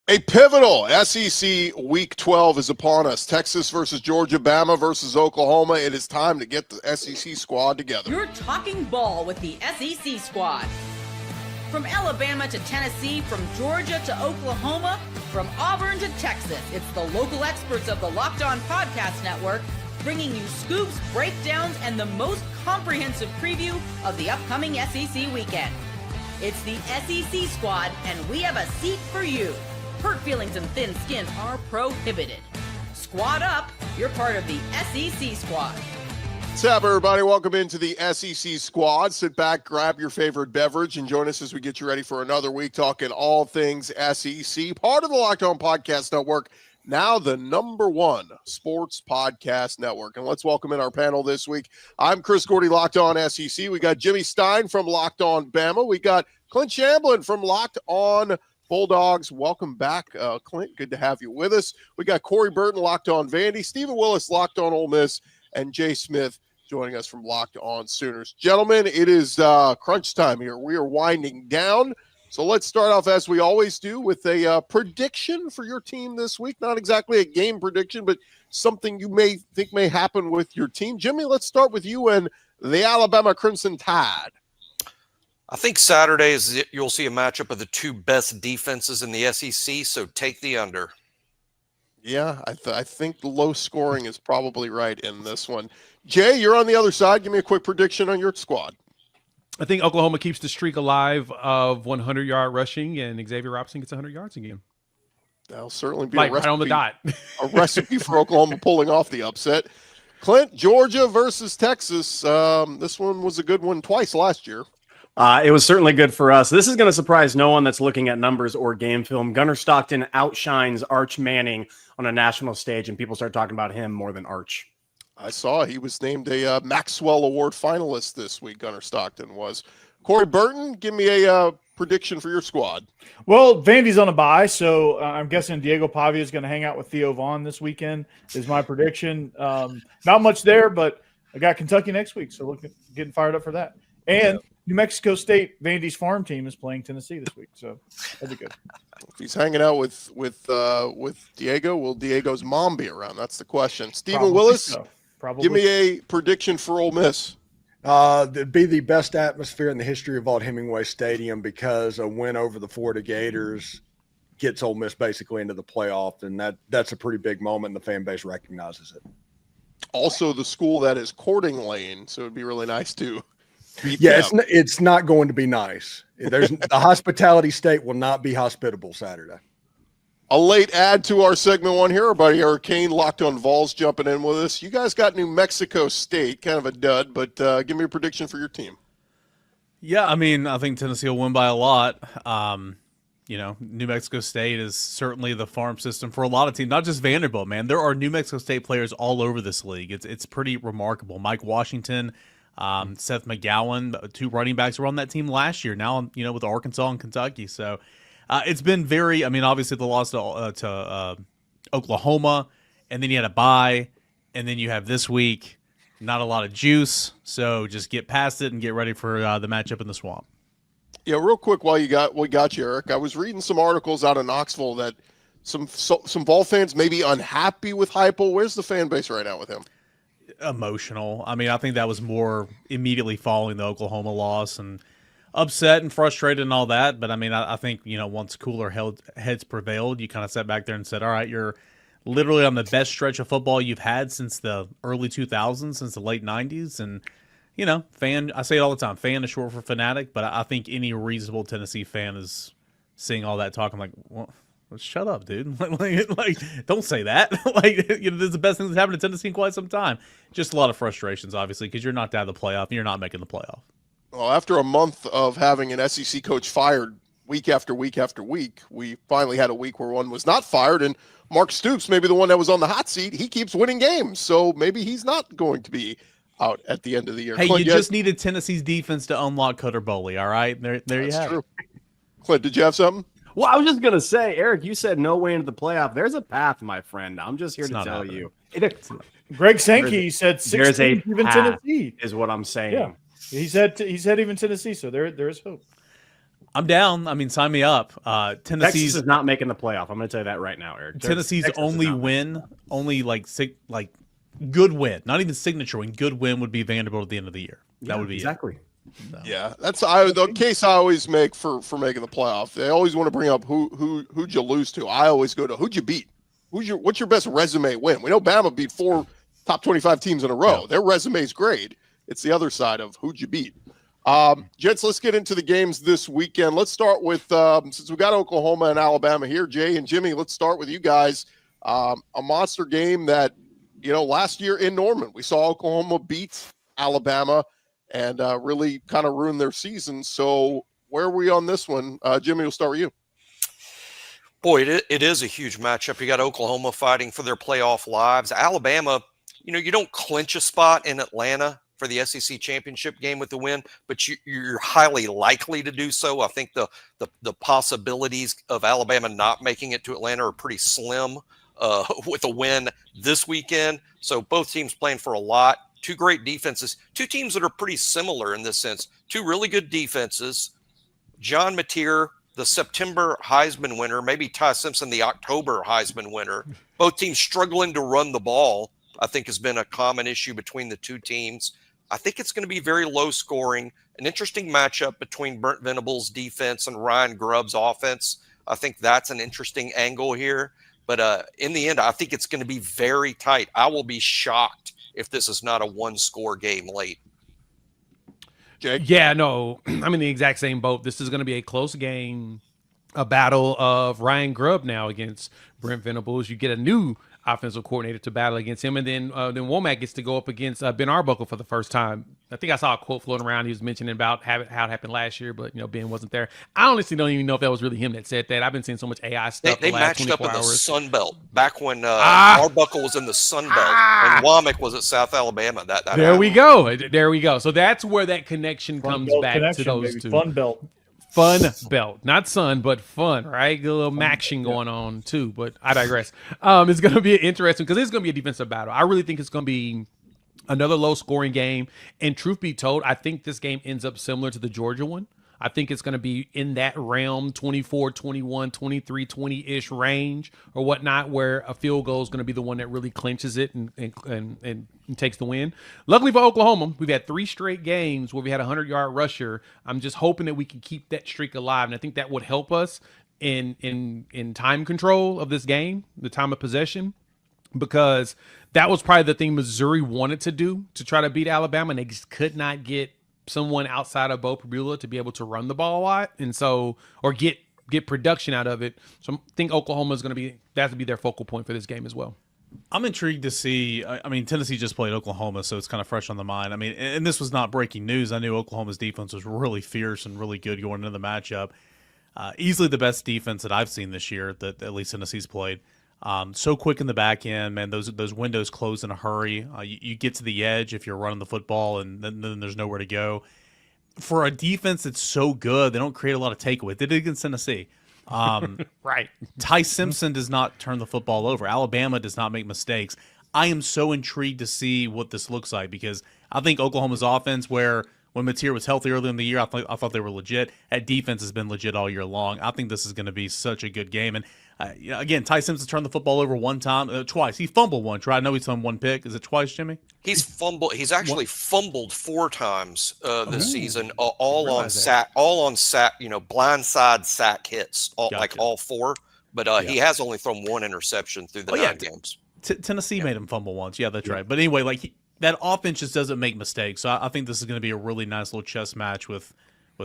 A pivotal SEC Week 12 is upon us. Texas versus Georgia, Bama versus Oklahoma. It is time to get the SEC squad together. You're talking ball with the SEC squad. From Alabama to Tennessee, from Georgia to Oklahoma, from Auburn to Texas, it's the local experts of the Locked On Podcast Network bringing you scoops, breakdowns, and the most comprehensive preview of the upcoming SEC weekend. It's the SEC squad, and we have a seat for you. Hurt feelings and thin skin are prohibited. Squad up, you're part of the SEC squad. What's up, everybody? Welcome into the SEC squad. Sit back, grab your favorite beverage, and join us as we get you ready for another week talking all things SEC. Part of the Locked On Podcast Network, now the #1 sports podcast network. And let's welcome in our panel this week. I'm Chris Gordy, Locked On SEC. We got Jimmy Stein from Locked On Bama. We got Clint Shamblin from Locked On Bulldogs. Welcome back, Clint. Good to have you with us. We got Corey Burton, Locked On Vandy, Stephen Willis, Locked On Ole Miss, and Jay Smith joining us from Locked On Sooners. Gentlemen, it is crunch time here. We are winding down. So let's start off, as we always do, with a prediction for your team this week. Not exactly a game prediction, but something you may think may happen with your team. Jimmy, let's start with you and the Alabama Crimson Tide. I think Saturday you'll see a matchup of the two best defenses in the SEC, so take the under. Yeah, I think the low scoring is probably right in this one. Jay, you're on the other side. Give me a quick prediction on your squad. I think Oklahoma keeps the streak alive of 100-yard rushing, and Xavier Robinson gets 100 yards again. That'll certainly be right on the dot. A recipe for Oklahoma pulling off the upset. Clint, Georgia versus Texas. This one was a good one twice last year. It was certainly good for us. This is going to surprise no one that's looking at numbers or game film. Gunner Stockton outshines Arch Manning on a national stage, and people start talking about him more than Arch. I saw he was named a Maxwell Award finalist this week, Gunner Stockton was. Corey Burton, give me a prediction for your squad. Well, Vandy's on a bye, so I'm guessing Diego Pavia is going to hang out with Theo Vaughn this weekend is my prediction. Not much there, but I got Kentucky next week, so getting fired up for that. And New Mexico State, Vandy's farm team, is playing Tennessee this week, so that'd be good. If he's hanging out with Diego, will Diego's mom be around? That's the question. Stephen Willis, so. Probably. Give me a prediction for Ole Miss. It'd be the best atmosphere in the history of Vaught Hemingway Stadium because a win over the Florida Gators gets Ole Miss basically into the playoff, and that's a pretty big moment, and the fan base recognizes it. Also, the school that is courting Lane, so it'd be really nice to. Yeah, it's not going to be nice. The hospitality state will not be hospitable Saturday. A late add to our segment one here. Everybody, Hurricane Locked On Vols jumping in with us. You guys got New Mexico State, kind of a dud, but give me a prediction for your team. Yeah, I mean, I think Tennessee will win by a lot. New Mexico State is certainly the farm system for a lot of teams, not just Vanderbilt, man. There are New Mexico State players all over this league. It's pretty remarkable. Mike Washington, Seth McGowan, 2 running backs were on that team last year. Now, with Arkansas and Kentucky. So it's been very, obviously the loss to Oklahoma, and then you had a bye, and then you have this week, not a lot of juice. So just get past it and get ready for the matchup in the Swamp. Yeah, real quick while we got you, Eric, I was reading some articles out of Knoxville that some Vol fans may be unhappy with Heupel. Where's the fan base right now with him? Emotional. I think that was more immediately following the Oklahoma loss and upset and frustrated and all that. But I think, once cooler heads prevailed, you kind of sat back there and said, all right, you're literally on the best stretch of football you've had since the early 2000s, since the late 90s. And, fan, I say it all the time, fan is short for fanatic, but I think any reasonable Tennessee fan is seeing all that talk. I'm like, well, shut up, dude. like, don't say that. This is the best thing that's happened to Tennessee in quite some time. Just a lot of frustrations, obviously, because you're knocked out of the playoff and you're not making the playoff. Well, after a month of having an SEC coach fired week after week after week, we finally had a week where one was not fired, and Mark Stoops, maybe the one that was on the hot seat, he keeps winning games, so maybe he's not going to be out at the end of the year. Hey, Clint, you just needed Tennessee's defense to unlock Cutter Bowley, all right? There you have it. Clint, did you have something? Well, I was just going to say, Eric, you said no way into the playoff. There's a path, my friend. I'm just here to tell you. Greg Sankey said 16 even Tennessee is what I'm saying. Yeah. He said even Tennessee, so there is hope. I'm down. I mean, sign me up. Texas Tennessee's is not making the playoff. I'm going to tell you that right now, Eric. Tennessee's Texas is only not win, only like good win, not even signature win. Good win would be Vanderbilt at the end of the year. That would be exactly. it. So. Yeah, that's the case I always make for making the playoff. They always want to bring up who'd you lose to. I always go to who'd you beat. What's your best resume win? We know Bama beat 4 top 25 teams in a row. Yeah. Their resume is great. It's the other side of who'd you beat. Gents, let's get into the games this weekend. Let's start with since we got Oklahoma and Alabama here, Jay and Jimmy. Let's start with you guys. A monster game that last year in Norman we saw Oklahoma beat Alabama and really kind of ruined their season. So where are we on this one? Jimmy, we'll start with you. Boy, it is a huge matchup. You got Oklahoma fighting for their playoff lives. Alabama, you don't clinch a spot in Atlanta for the SEC championship game with the win, but you're highly likely to do so. I think the possibilities of Alabama not making it to Atlanta are pretty slim with a win this weekend. So both teams playing for a lot. Two great defenses, two teams that are pretty similar in this sense. Two really good defenses. John Mateer, the September Heisman winner, maybe Ty Simpson, the October Heisman winner. Both teams struggling to run the ball, I think, has been a common issue between the two teams. I think it's going to be very low scoring, an interesting matchup between Brent Venables' defense and Ryan Grubb's offense. I think that's an interesting angle here. But in the end, I think it's going to be very tight. I will be shocked if this is not a one-score game late. Jake? Yeah, no, I'm in the exact same boat. This is going to be a close game, a battle of Ryan Grubb now against Brent Venables. You get a new offensive coordinator to battle against him, and then Womack gets to go up against Ben Arbuckle for the first time. I think I saw a quote floating around. He was mentioning about how it happened last year, but Ben wasn't there. I honestly don't even know if that was really him that said that. I've been seeing so much AI stuff. They the last matched up in the hours. Sun Belt back when Arbuckle was in the Sun Belt and Womack was at South Alabama. There we go. So that's where that connection comes back to those baby. two. Fun belt, not sun, but fun, right? A little maction going on too, but I digress. It's going to be interesting because it's going to be a defensive battle. I really think it's going to be another low-scoring game. And truth be told, I think this game ends up similar to the Georgia one. I think it's going to be in that realm, 24, 21, 23, 20-ish range or whatnot, where a field goal is going to be the one that really clinches it and takes the win. Luckily for Oklahoma, we've had 3 straight games where we had a 100-yard rusher. I'm just hoping that we can keep that streak alive, and I think that would help us in time control of this game, the time of possession, because that was probably the thing Missouri wanted to do to try to beat Alabama, and they just could not get someone outside of Bo Pribula to be able to run the ball a lot, and so or get production out of it. So I think Oklahoma is going to be their focal point for this game as well. I'm intrigued to see. I mean, Tennessee just played Oklahoma, so it's kind of fresh on the mind. I mean, and this was not breaking news. I knew Oklahoma's defense was really fierce and really good going into the matchup. Easily the best defense that I've seen this year that at least Tennessee's played. So quick in the back end, man. Those windows close in a hurry. You get to the edge if you're running the football, and then there's nowhere to go. For a defense that's so good, they don't create a lot of takeaways. They did against Tennessee. Right. Ty Simpson does not turn the football over. Alabama does not make mistakes. I am so intrigued to see what this looks like because I think Oklahoma's offense, where when Mateer was healthy earlier in the year, I thought they were legit. That defense has been legit all year long. I think this is going to be such a good game. And again, Ty Simpson turned the football over twice. He fumbled once, right? I know he's on one pick. Is it twice, Jimmy? He's fumbled. He's actually fumbled 4 times this season, all on sack, blindside sack hits, all 4. But he has only thrown 1 interception through the 9 games. Tennessee made him fumble once. Yeah, that's right. But anyway, that offense just doesn't make mistakes. So I think this is going to be a really nice little chess match with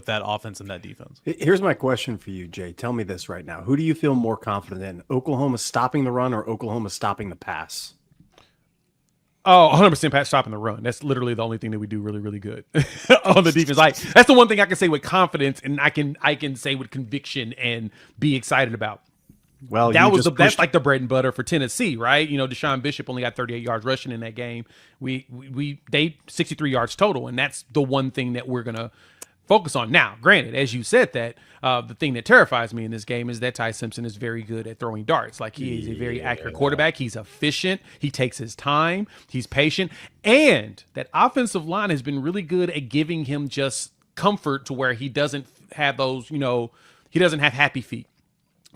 that offense and that defense. Here's my question for you, Jay. Tell me this right now. Who do you feel more confident in? Oklahoma stopping the run or Oklahoma stopping the pass? Oh, 100% pass stopping the run. That's literally the only thing that we do really, really good on the defense. That's the one thing I can say with confidence, and I can say with conviction and be excited about. Well, that's like the bread and butter for Tennessee, right? Deshaun Bishop only got 38 yards rushing in that game. They 63 yards total, and that's the one thing that we're gonna focus on. Now, granted, as you said, that the thing that terrifies me in this game is that Ty Simpson is very good at throwing darts. Like, he is a very accurate quarterback. He's efficient. He takes his time. He's patient, and that offensive line has been really good at giving him just comfort to where he doesn't have those, he doesn't have happy feet.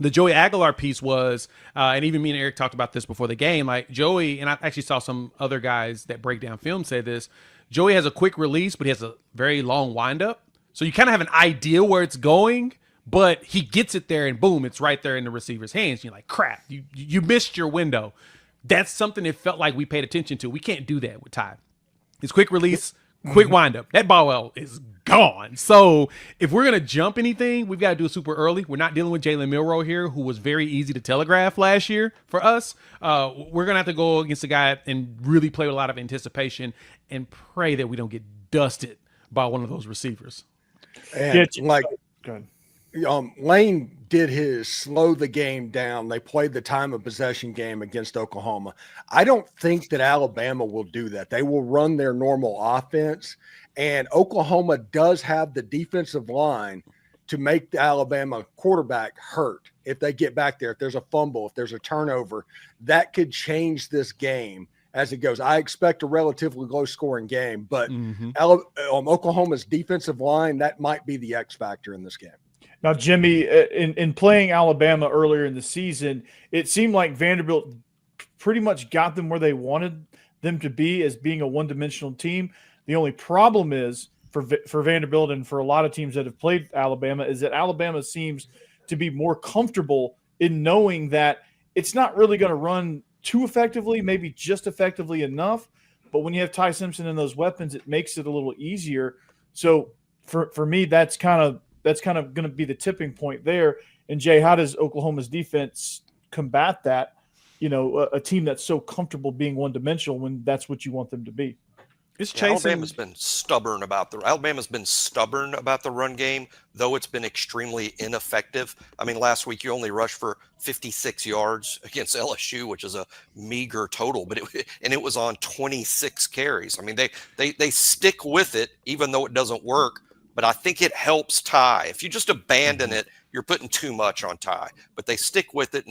The Joey Aguilar piece was, and even me and Eric talked about this before the game, like Joey, and I actually saw some other guys that break down film say this, Joey has a quick release, but he has a very long windup. So you kind of have an idea where it's going, but he gets it there and boom, it's right there in the receiver's hands. You're like, crap, you missed your window. That's something that felt like we paid attention to. We can't do that with Ty. His quick release, quick windup. That ball is gone. So if we're going to jump anything, we've got to do it super early. We're not dealing with Jalen Milroe here, who was very easy to telegraph last year for us. We're going to have to go against a guy and really play with a lot of anticipation and pray that we don't get dusted by one of those receivers. And Lane did his slow the game down. They played the time of possession game against Oklahoma. I don't think that Alabama will do that. They will run their normal offense, and Oklahoma does have the defensive line to make the Alabama quarterback hurt if they get back there. If there's a fumble, if there's a turnover, that could change this game as it goes. I expect a relatively low-scoring game, but Oklahoma's defensive line, that might be the X factor in this game. Now, Jimmy, in playing Alabama earlier in the season, it seemed like Vanderbilt pretty much got them where they wanted them to be as being a one-dimensional team. The only problem is for Vanderbilt and for a lot of teams that have played Alabama is that Alabama seems to be more comfortable in knowing that it's not really going to run too effectively, maybe just effectively enough. But when you have Ty Simpson and those weapons, it makes it a little easier. So for me, that's kind of going to be the tipping point there. And Jay, how does Oklahoma's defense combat that? A team that's so comfortable being one-dimensional when that's what you want them to be. Alabama's been stubborn about the run game, though it's been extremely ineffective. I mean, last week you only rushed for 56 yards against LSU, which is a meager total, but it was on 26 carries. I mean, they stick with it even though it doesn't work. But I think it helps Ty. If you just abandon it, you're putting too much on Ty. But they stick with it,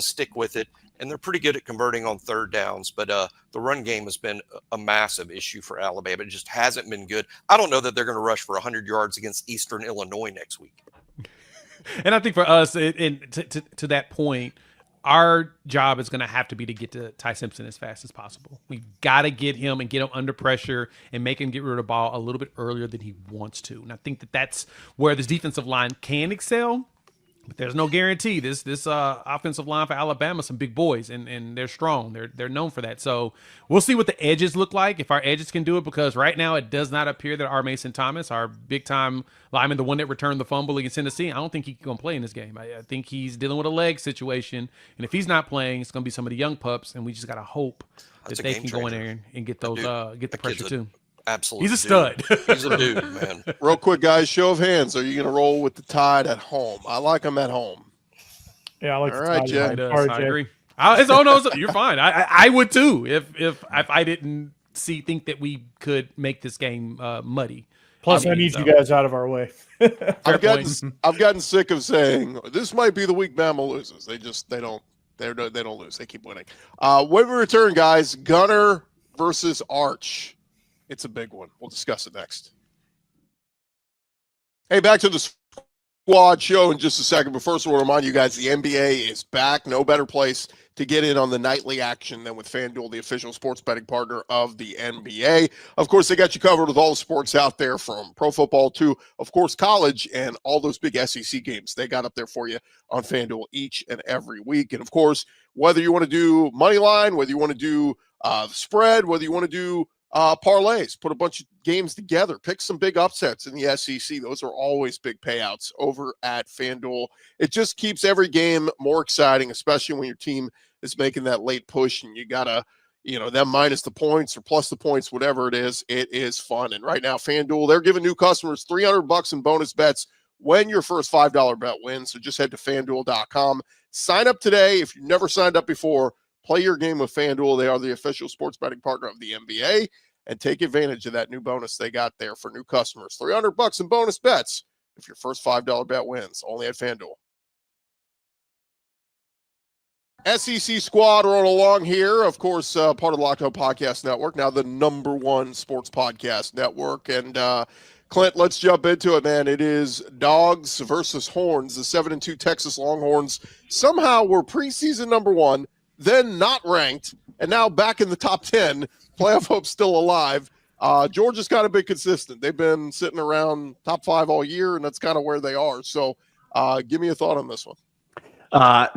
and they're pretty good at converting on third downs. But the run game has been a massive issue for Alabama. It just hasn't been good. I don't know that they're going to rush for 100 yards against Eastern Illinois next week. And I think for us, to that point, our job is going to have to be to get to Ty Simpson as fast as possible. We've got to get him under pressure and make him get rid of the ball a little bit earlier than he wants to. And I think that's where this defensive line can excel. But there's no guarantee. This offensive line for Alabama, some big boys, and they're strong. They're known for that. So we'll see what the edges look like, if our edges can do it, because right now it does not appear that our Mason Thomas, our big-time lineman, the one that returned the fumble against Tennessee, I don't think he's going to play in this game. I think he's dealing with a leg situation, and if he's not playing, it's going to be some of the young pups, and we just got to hope that they can go in there and get those get the pressure too. Absolutely. He's a stud. He's a dude, man. Real quick, guys, show of hands. Are you going to roll with the Tide at home? I like them at home. Yeah, I like All right, Jay. I agree. You're fine. I would too if I didn't think that we could make this game muddy. Plus, I need you guys out of our way. I've gotten sick of saying this might be the week Bama loses. They don't lose. They keep winning. When we return, guys, Gunner versus Arch. It's a big one. We'll discuss it next. Hey, back to the Squad show in just a second. But first, we'll remind you guys the NBA is back. No better place to get in on the nightly action than with FanDuel, the official sports betting partner of the NBA. Of course, they got you covered with all the sports out there, from pro football to, of course, college and all those big SEC games. They got up there for you on FanDuel each and every week. And, of course, whether you want to do money line, whether you want to do the spread, whether you want to do parlays, put a bunch of games together, pick some big upsets in the SEC. Those are always big payouts over at FanDuel. It just keeps every game more exciting, especially when your team is making that late push and you gotta, them minus the points or plus the points, whatever it is fun. And right now, FanDuel, they're giving new customers $300 in bonus bets when your first $5 bet wins. So just head to FanDuel.com, sign up today. If you've never signed up before, play your game with FanDuel. They are the official sports betting partner of the NBA, and take advantage of that new bonus they got there for new customers. $300 in bonus bets if your first $5 bet wins, only at FanDuel. SEC squad rolling along here. Of course, part of the Locked On Podcast Network, now the #1 sports podcast network. And Clint, let's jump into it, man. It is Dogs versus Horns. The 7-2 Texas Longhorns somehow were preseason number 1, then not ranked, and now back in the top 10. Playoff hope still alive. Georgia's kind of been consistent. They've been sitting around top 5 all year, and that's kind of where they are. So give me a thought on this one.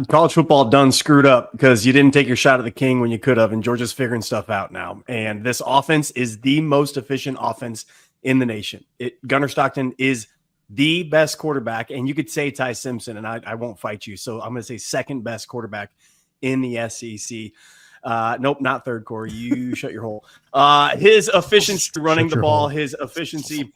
College football done screwed up because you didn't take your shot at the king when you could have, and Georgia's figuring stuff out now. And this offense is the most efficient offense in the nation. Gunner Stockton is the best quarterback, and you could say Ty Simpson, and I won't fight you. So I'm going to say second best quarterback in the SEC. Nope, not third, Corey. You shut your hole. His efficiency running the ball, his efficiency,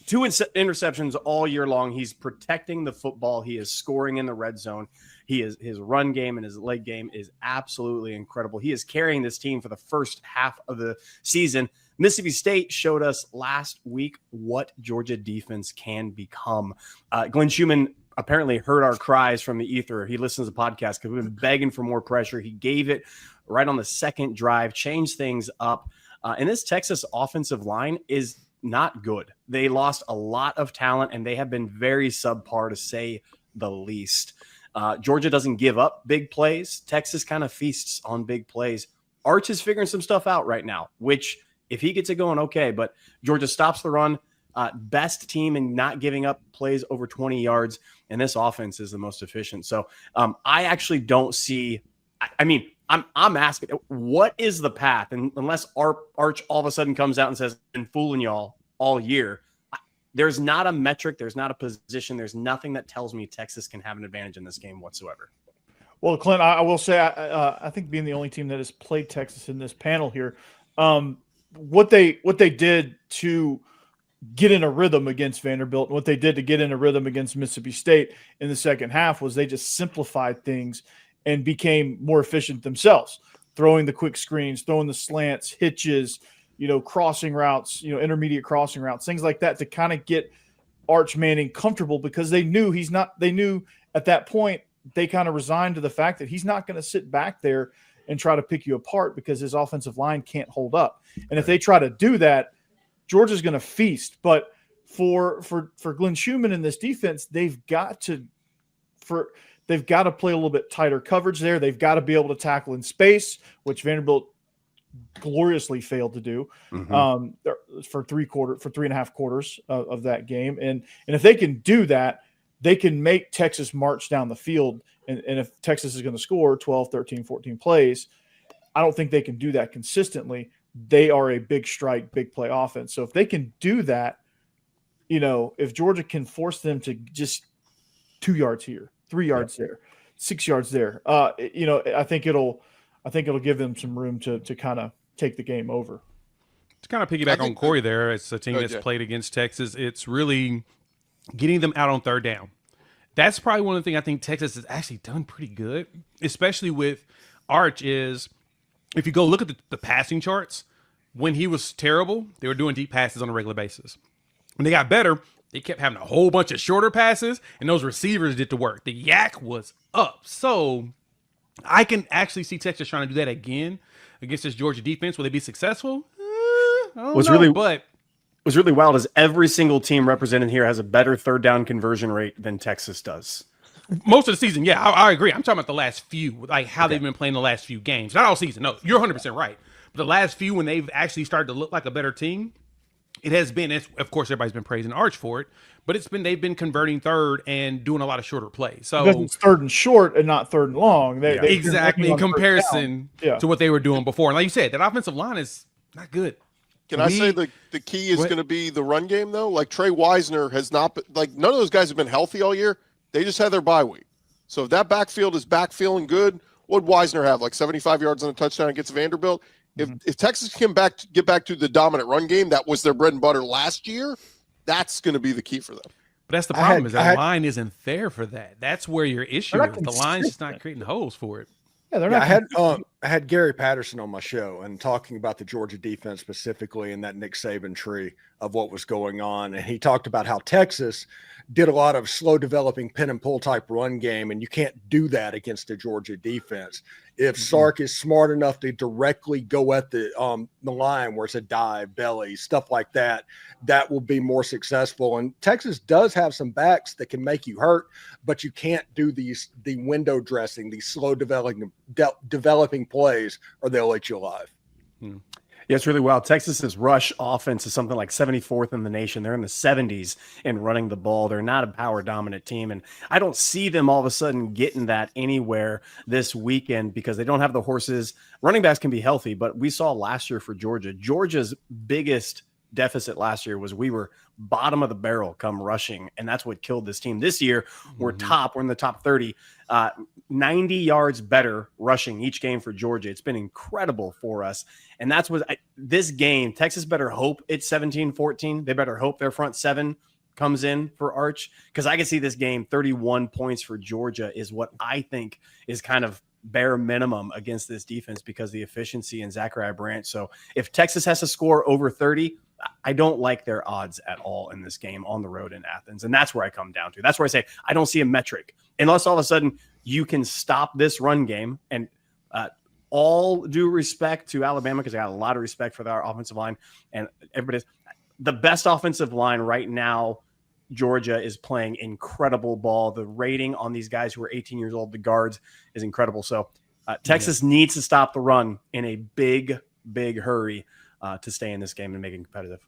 2 interceptions all year long. He's protecting the football. He is scoring in the red zone. His run game and his leg game is absolutely incredible. He is carrying this team for the first half of the season. Mississippi State showed us last week what Georgia defense can become. Glenn Schumann apparently heard our cries from the ether. He listens to the podcast because we've been begging for more pressure. He gave it right on the second drive, changed things up. And this Texas offensive line is not good. They lost a lot of talent, and they have been very subpar, to say the least. Georgia doesn't give up big plays. Texas kind of feasts on big plays. Arch is figuring some stuff out right now, which if he gets it going, okay. But Georgia stops the run. Best team in not giving up plays over 20 yards, and this offense is the most efficient. So I actually don't see – I mean, I'm asking, what is the path? And unless Arch all of a sudden comes out and says, I've been fooling y'all all year, there's not a metric, there's not a position, there's nothing that tells me Texas can have an advantage in this game whatsoever. Well, Clint, I will say, I think being the only team that has played Texas in this panel here, what they did to get in a rhythm against Vanderbilt, and what they did to get in a rhythm against Mississippi State in the second half was they just simplified things and became more efficient themselves, throwing the quick screens, throwing the slants, hitches, crossing routes, intermediate crossing routes, things like that to kind of get Arch Manning comfortable, because they knew at that point, they kind of resigned to the fact that he's not going to sit back there and try to pick you apart because his offensive line can't hold up. And if they try to do that, Georgia's going to feast. But for Glenn Schumann in this defense, they've got to play a little bit tighter coverage there. They've got to be able to tackle in space, which Vanderbilt gloriously failed to do for 3.5 quarters of that game. And if they can do that, they can make Texas march down the field. And if Texas is going to score 12, 13, 14 plays, I don't think they can do that consistently. They are a big strike, big play offense. So if they can do that, if Georgia can force them to just 2 yards here, 3 yards there, 6 yards there, I think it'll give them some room to kind of take the game over. To kind of piggyback on Corey there, it's a team that's played against Texas. It's really getting them out on third down. That's probably one of the things I think Texas has actually done pretty good, especially with Arch, is if you go look at the passing charts, when he was terrible, they were doing deep passes on a regular basis. When they got better, they kept having a whole bunch of shorter passes, and those receivers did the work. The yak was up. So I can actually see Texas trying to do that again against this Georgia defense. Will they be successful? I don't know, but what's really wild is every single team represented here has a better third down conversion rate than Texas does. Most of the season, yeah, I agree. I'm talking about the last few, like how they've been playing the last few games. Not all season. No, you're 100% right. But the last few, when they've actually started to look like a better team, it has been, of course, everybody's been praising Arch for it, but they've been converting third and doing a lot of shorter plays. So because it's third and short and not third and long. Exactly, in comparison to what they were doing before. And like you said, that offensive line is not good. Can I say the key is going to be the run game, though? Like Trey Wisner has not been, none of those guys have been healthy all year. They just had their bye week. So if that backfield is back feeling good, what would Wisner have? 75 yards on a touchdown against Vanderbilt? If Texas can get back to the dominant run game, that was their bread and butter last year, that's going to be the key for them. But that's the problem, is that line isn't there for that. That's where your issue is. The line's just not creating holes for it. Yeah, they're not. I had Gary Patterson on my show and talking about the Georgia defense specifically and that Nick Saban tree of what was going on. And he talked about how Texas did a lot of slow developing pin and pull type run game. And you can't do that against the Georgia defense. If Sark is smart enough to directly go at the line where it's a dive, belly, stuff like that, that will be more successful. And Texas does have some backs that can make you hurt, but you can't do the window dressing, these slow developing plays, or they'll eat you alive. Yeah, it's really wild. Texas's rush offense is something like 74th in the nation. They're in the 70s in running the ball. They're not a power dominant team. And I don't see them all of a sudden getting that anywhere this weekend because they don't have the horses. Running backs can be healthy, but we saw last year for Georgia, Georgia's biggest deficit last year was we were bottom of the barrel come rushing, and that's what killed this team. This year, we're in the top 30, 90 yards better rushing each game for Georgia. It's been incredible for us, and that's what this game, Texas better hope it's 17-14. They better hope their front seven comes in for Arch, because I can see this game 31 points for Georgia is what I think is kind of bare minimum against this defense because of the efficiency in Zachariah Brandt. So if Texas has to score over 30, I don't like their odds at all in this game on the road in Athens. And that's where I come down to. That's where I say I don't see a metric unless all of a sudden you can stop this run game. And all due respect to Alabama, because I got a lot of respect for their offensive line, and everybody's the best offensive line right now. Georgia is playing incredible ball. The rating on these guys who are 18 years old, the guards, is incredible. So Texas needs to stop the run in a big hurry to stay in this game and make it competitive.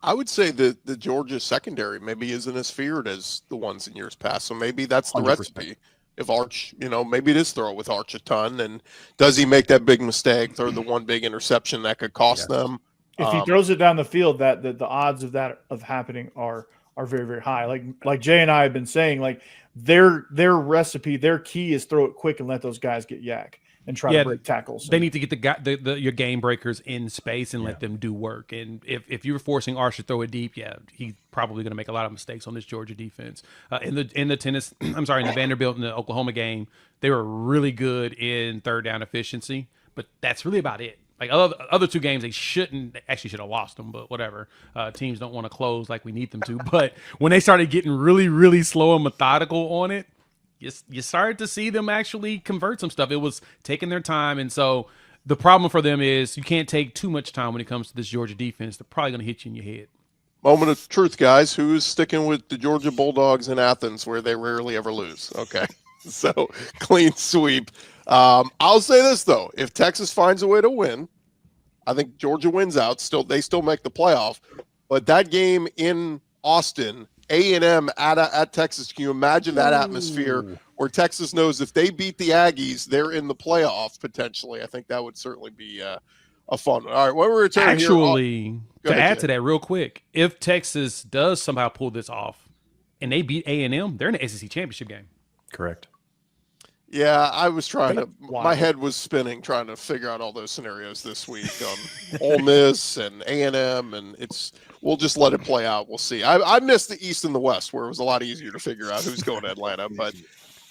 I would say that the Georgia secondary maybe isn't as feared as the ones in years past. So maybe that's the 100%. Recipe. If Arch, maybe it is throw with Arch a ton. And does he make that big mistake, throw the one big interception that could cost them? If he throws it down the field, that the odds of that happening are very, very high. Like Jay and I have been saying, like their recipe, their key is throw it quick and let those guys get yak and try to break tackles. They need to get your game breakers in space and let them do work. And if you were forcing Arch to throw it deep, he's probably going to make a lot of mistakes on this Georgia defense. In the Vanderbilt and the Oklahoma game, they were really good in third down efficiency, but that's really about it. Like other two games, they should have lost them, but whatever. Teams don't want to close like we need them to. But when they started getting really, really slow and methodical on it, you started to see them actually convert some stuff. It was taking their time, and so the problem for them is you can't take too much time when it comes to this Georgia defense. They're probably going to hit you in your head. Moment of truth, guys. Who's sticking with the Georgia Bulldogs in Athens, where they rarely ever lose? Okay, so clean sweep. I'll say this though: if Texas finds a way to win, I think Georgia wins out. They still make the playoff. But that game in Austin, A&M at Texas, can you imagine that atmosphere where Texas knows if they beat the Aggies, they're in the playoff potentially? I think that would certainly be a fun one. All right, when we return actually, to add to that real quick, if Texas does somehow pull this off and they beat A&M, they're in the SEC championship game. Correct. Yeah, I was trying to. My head was spinning trying to figure out all those scenarios this week on Ole Miss and A&M, and we'll just let it play out. We'll see. I missed the East and the West, where it was a lot easier to figure out who's going to Atlanta. But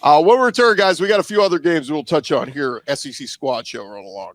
when we return, guys, we got a few other games we'll touch on here. SEC Squad Show rolling along.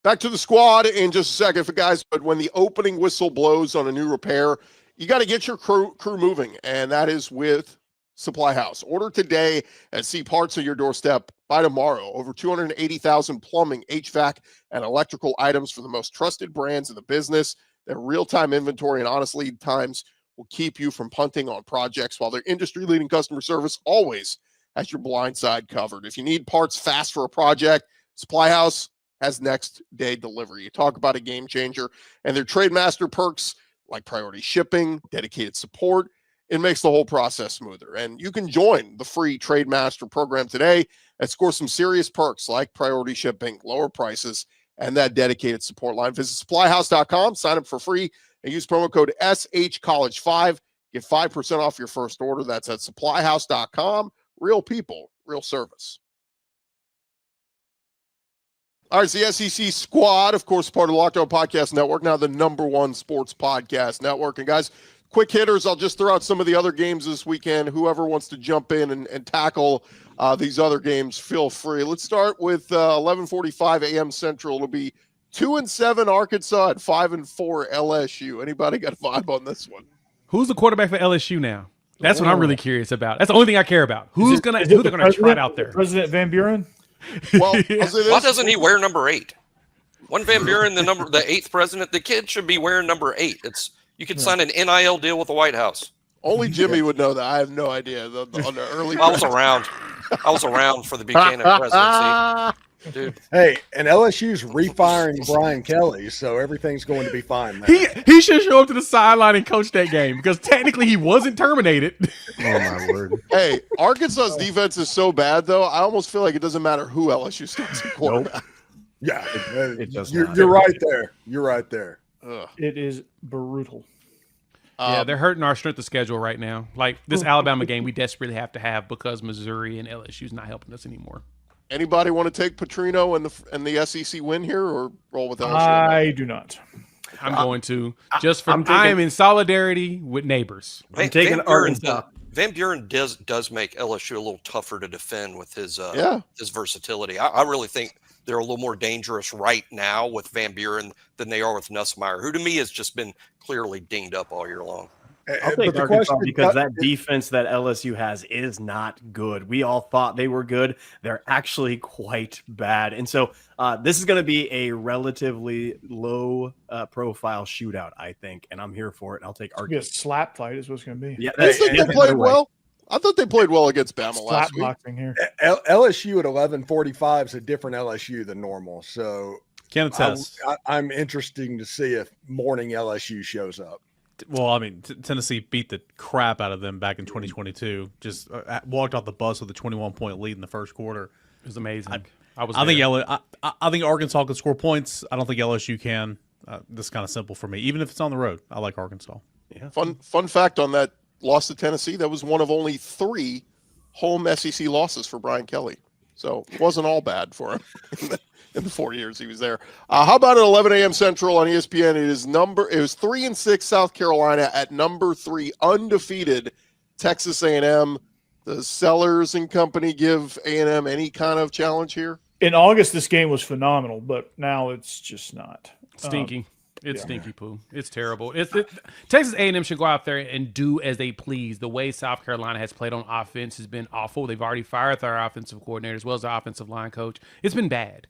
Back to the squad in just a second, for guys. But when the opening whistle blows on a new repair, you got to get your crew moving, and that is with Supply House. Order today and see parts on your doorstep by tomorrow. Over 280,000 plumbing, HVAC, and electrical items for the most trusted brands in the business. Their real-time inventory and honest lead times will keep you from punting on projects, while their industry-leading customer service always has your blind side covered. If you need parts fast for a project, Supply House has next-day delivery. You talk about a game changer, and their Trademaster perks like priority shipping, dedicated support, it makes the whole process smoother. And you can join the free Trademaster program today and score some serious perks like priority shipping, lower prices, and that dedicated support line. Visit supplyhouse.com, sign up for free, and use promo code SHCollege5. Get 5% off your first order. That's at supplyhouse.com. Real people, real service. All right, it's the SEC Squad, of course, part of the Locked On Podcast Network, now the #1 sports podcast network. And guys, quick hitters. I'll just throw out some of the other games this weekend. Whoever wants to jump in and tackle these other games, feel free. Let's start with 11:45 a.m. Central. It'll be 2-7 Arkansas at 5-4 LSU. Anybody got a vibe on this one? Who's the quarterback for LSU now? That's what I'm really curious about. That's the only thing I care about. Who they're going to trot out there? President Van Buren? Well, why doesn't he wear number 8? One Van Buren, the 8th president, the kid should be wearing number 8. You could sign an NIL deal with the White House. Only Jimmy would know that. I have no idea. On the early, I was around. I was around for the Buchanan presidency, dude. Hey, and LSU's refiring Brian Kelly, so everything's going to be fine there. He should show up to the sideline and coach that game because technically he wasn't terminated. Oh my word! Hey, Arkansas's defense is so bad, though. I almost feel like it doesn't matter who LSU starts at quarterback. Yeah, you're right there. You're right there. Ugh. It is brutal. Yeah, they're hurting our strength of schedule right now. Like this Alabama game, we desperately have to have because Missouri and LSU's not helping us anymore. Anybody want to take Petrino and the SEC win here, or roll with LSU? I do not. I'm going to I am in solidarity with neighbors. I'm taking Arkansas. Van Buren does make LSU a little tougher to defend with his versatility. I really think they're a little more dangerous right now with Van Buren than they are with Nussmeier, who to me has just been clearly dinged up all year long. I'll take Arkansas because that defense that LSU has is not good. We all thought they were good. They're actually quite bad. And so this is going to be a relatively low profile shootout, I think. And I'm here for it. I'll take Arkansas. A slap fight is what's going to be. Yeah, I think they played well. I thought they played well against Bama last week. Here. LSU at 11:45 is a different LSU than normal. So Can attest. I'm interested to see if morning LSU shows up. Well, I mean, Tennessee beat the crap out of them back in 2022. Just walked off the bus with a 21-point lead in the first quarter. It was amazing. I think Arkansas can score points. I don't think LSU can. This is kind of simple for me. Even if it's on the road, I like Arkansas. Yeah. Fun fact on that loss to Tennessee, that was one of only 3 home SEC losses for Brian Kelly. So it wasn't all bad for him in the 4 years he was there. How about at 11 a.m. Central on ESPN? It was 3-6 South Carolina at number 3 undefeated Texas A&M. Does Sellers and company give A&M any kind of challenge here? In August, this game was phenomenal, but now it's just not. Stinky. It's stinky poo. It's terrible. Texas A&M should go out there and do as they please. The way South Carolina has played on offense has been awful. They've already fired their offensive coordinator as well as their offensive line coach. It's been bad.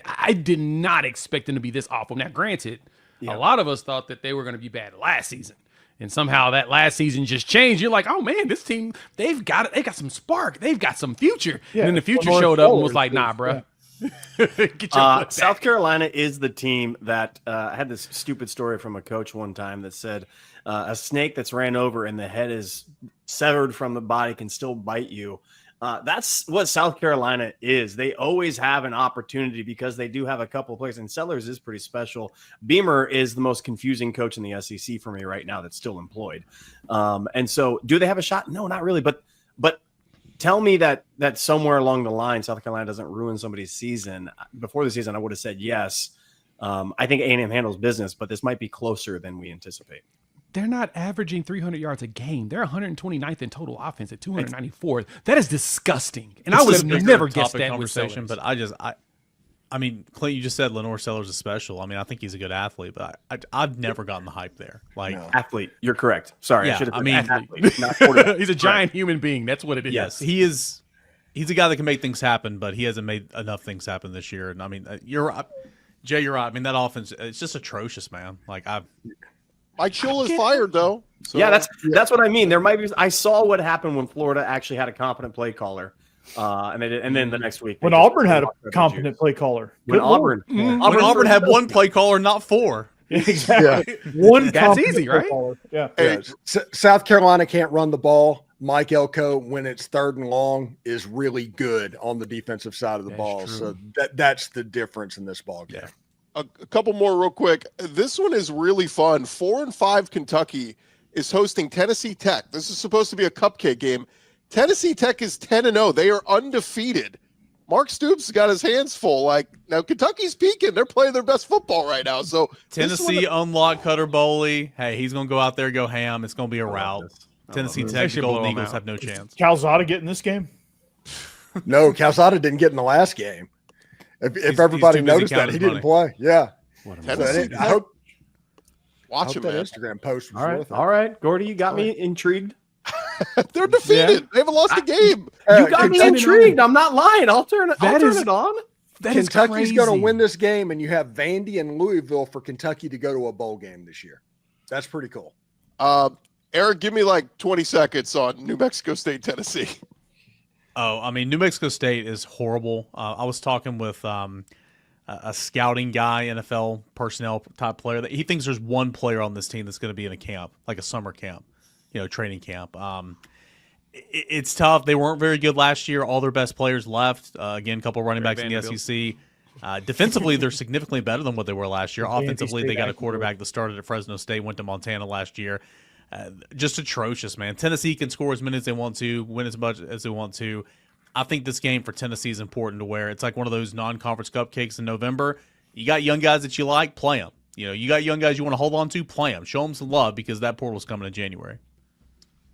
I did not expect them to be this awful. Now, granted, a lot of us thought that they were going to be bad last season. And somehow that last season just changed. You're like, oh, man, this team, they've got some spark. They've got some future. Yeah, and then the future showed up and was like, nah, bro. Yeah. South Carolina is the team that I had this stupid story from a coach one time that said a snake that's ran over and the head is severed from the body can still bite you. That's what South Carolina is. They always have an opportunity because they do have a couple of players, and Sellers is pretty special. Beamer is the most confusing coach in the SEC for me right now that's still employed. And so do they have a shot? No, not really. But tell me that somewhere along the line, South Carolina doesn't ruin somebody's season. Before the season, I would have said yes. I think A&M handles business, but this might be closer than we anticipate. They're not averaging 300 yards a game. They're 129th in total offense at 294th. That is disgusting. And I would have never guessed that conversation. But I mean, Clint, you just said Lenore Sellers is special. I mean, I think he's a good athlete, but I've never gotten the hype there. Like athlete, you're correct. Sorry, yeah, I should have. Athlete, not quarterback. He's a giant human being. That's what it is. Yes, he is. He's a guy that can make things happen, but he hasn't made enough things happen this year. And I mean, you're right, Jay. You're right. I mean, that offense, it's just atrocious, man. Like Mike Shula is fired, though. So. Yeah, that's what I mean. There might be. I saw what happened when Florida actually had a competent play caller, and then the next week when Auburn had a competent play caller. When Auburn had one play caller, not 4. Exactly. One. That's easy, right? Yeah. Hey, South Carolina can't run the ball. Mike Elko, when it's 3rd and long, is really good on the defensive side of the ball. True. So that's the difference in this ball game. Yeah. A couple more real quick. This one is really fun. 4-5 Kentucky is hosting Tennessee Tech. This is supposed to be a cupcake game. Tennessee Tech is 10-0. They are undefeated. Mark Stoops got his hands full. Like, now Kentucky's peaking. They're playing their best football right now. So Tennessee unlocked Cutter Bowley. Hey, he's going to go out there, go ham. It's going to be a rout. Tennessee Tech, the Golden Eagles have no chance. Calzada get in this game? No, Calzada didn't get in the last game. If everybody noticed that, he didn't play. Yeah. Tennessee, I hope watch him, that man. Instagram post was All right, worth it. all right, Gordy, you got me intrigued. They're defeated. They haven't lost a game. You got me intrigued. I'm not lying. I'll turn it on. Kentucky's going to win this game, and you have Vandy and Louisville for Kentucky to go to a bowl game this year. That's pretty cool. Eric, give me like 20 seconds on New Mexico State, Tennessee. Oh, I mean, New Mexico State is horrible. I was talking with a scouting guy, NFL personnel type player, that he thinks there's one player on this team that's going to be in a camp, like a summer camp, training camp. It's tough. They weren't very good last year. All their best players left. Again, a couple running backs in the SEC. Defensively, they're significantly better than what they were last year. Offensively, they got a quarterback that started at Fresno State, went to Montana last year. Just atrocious, man. Tennessee can score as many as they want to, win as much as they want to. I think this game for Tennessee is important to where it's like one of those non-conference cupcakes in November. You got young guys that you like, play them. You got young guys you want to hold on to, play them. Show them some love because that portal's coming in January.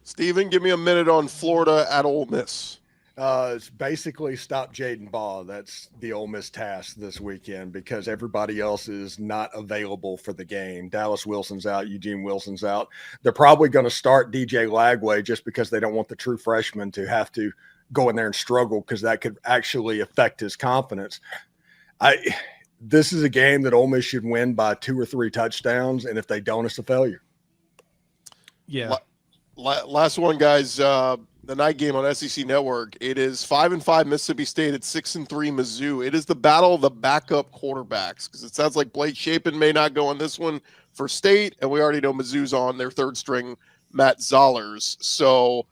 Steven, give me a minute on Florida at Ole Miss. It's basically stop Jaden Baugh. That's the Ole Miss task this weekend because everybody else is not available for the game. Dallas Wilson's out. Eugene Wilson's out. They're probably going to start DJ Lagway just because they don't want the true freshman to have to go in there and struggle because that could actually affect his confidence. This is a game that Ole Miss should win by 2 or 3 touchdowns, and if they don't, it's a failure. Yeah. Last one, guys. The night game on SEC Network. It is 5-5 Mississippi State at 6-3 Mizzou. It is the battle of the backup quarterbacks because it sounds like Blake Shapen may not go on this one for State, and we already know Mizzou's on their third string, Matt Zollers. So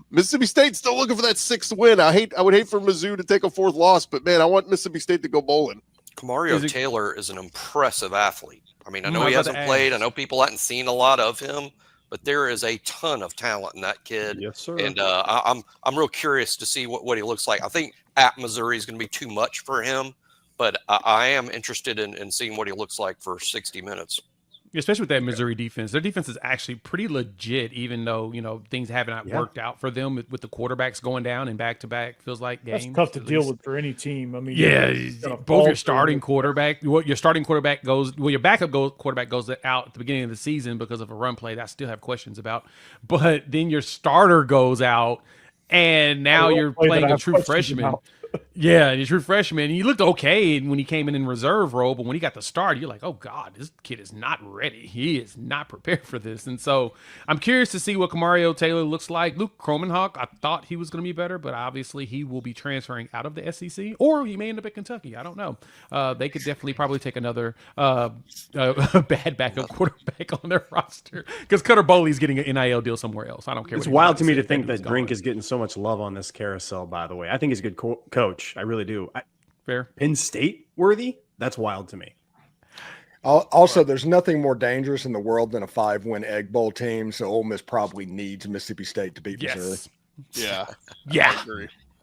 Mississippi State's still looking for that 6th win. I would hate for Mizzou to take a 4th loss, but man, I want Mississippi State to go bowling. Kamario Taylor is an impressive atreat. I mean, I know he hasn't played. I know people haven't seen a lot of him. But there is a ton of talent in that kid. Yes, sir. And I'm real curious to see what he looks like. I think at Missouri is going to be too much for him, but I am interested in seeing what he looks like for 60 minutes. Especially with that Missouri defense. Their defense is actually pretty legit, even though, things haven't worked out for them with the quarterbacks going down in back-to-back feels like games. That's tough to deal with for any team. I mean, both your starting quarterback, your backup quarterback goes out at the beginning of the season because of a run play that I still have questions about. But then your starter goes out, and now you're playing a true freshman. Yeah, he's a true freshman. And he looked okay when he came in reserve role, but when he got the start, you're like, oh, God, this kid is not ready. He is not prepared for this. And so I'm curious to see what Kamario Taylor looks like. Luke Kromenhoek, I thought he was going to be better, but obviously he will be transferring out of the SEC, or he may end up at Kentucky. I don't know. They could definitely probably take another bad backup quarterback on their roster because Cutter Bowley's getting an NIL deal somewhere else. I don't care. It's wild to me to think that Grink is getting so much love on this carousel, by the way. I think he's a good coach. I really do. Fair. Penn State worthy? That's wild to me. Also, there's nothing more dangerous in the world than a 5-win Egg Bowl team, so Ole Miss probably needs Mississippi State to beat Missouri. Yeah. Yeah.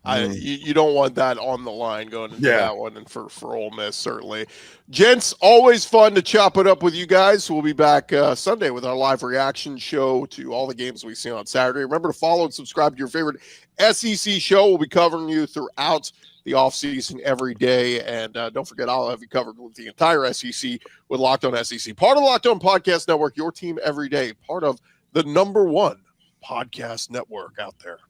I agree. You don't want that on the line going into that one, and for Ole Miss, certainly. Gents, always fun to chop it up with you guys. We'll be back Sunday with our live reaction show to all the games we see on Saturday. Remember to follow and subscribe to your favorite SEC show. We'll be covering you throughout the offseason every day. And don't forget, I'll have you covered with the entire SEC with Locked On SEC. Part of the Locked On Podcast Network, your team every day. Part of the #1 podcast network out there.